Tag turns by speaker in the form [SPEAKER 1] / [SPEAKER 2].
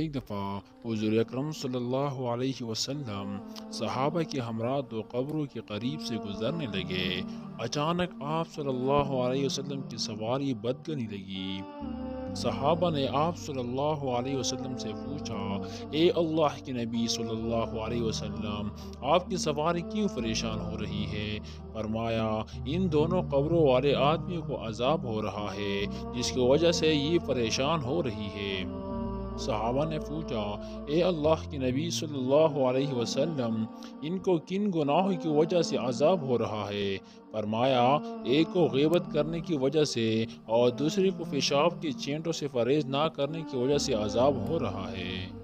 [SPEAKER 1] ایک دفعہ حضور اکرم صلی اللہ علیہ وسلم صحابہ کے ہمراہ دو قبروں کے قریب سے گزرنے لگے۔ اچانک آپ صلی اللہ علیہ وسلم کی سواری بدگنی لگی۔ صحابہ نے آپ صلی اللہ علیہ وسلم سے پوچھا، اے اللہ کے نبی صلی اللہ علیہ وسلم، آپ کی سواری کیوں پریشان ہو رہی ہے؟ فرمایا، ان دونوں قبروں والے آدمی کو عذاب ہو رہا ہے، جس کی وجہ سے یہ پریشان ہو رہی ہے۔ صحابہ نے پوچھا، اے اللہ کے نبی صلی اللہ علیہ وسلم، ان کو کن گناہوں کی وجہ سے عذاب ہو رہا ہے؟ فرمایا، ایک کو غیبت کرنے کی وجہ سے اور دوسرے کو پیشاب کے چینٹوں سے پرہیز نہ کرنے کی وجہ سے عذاب ہو رہا ہے۔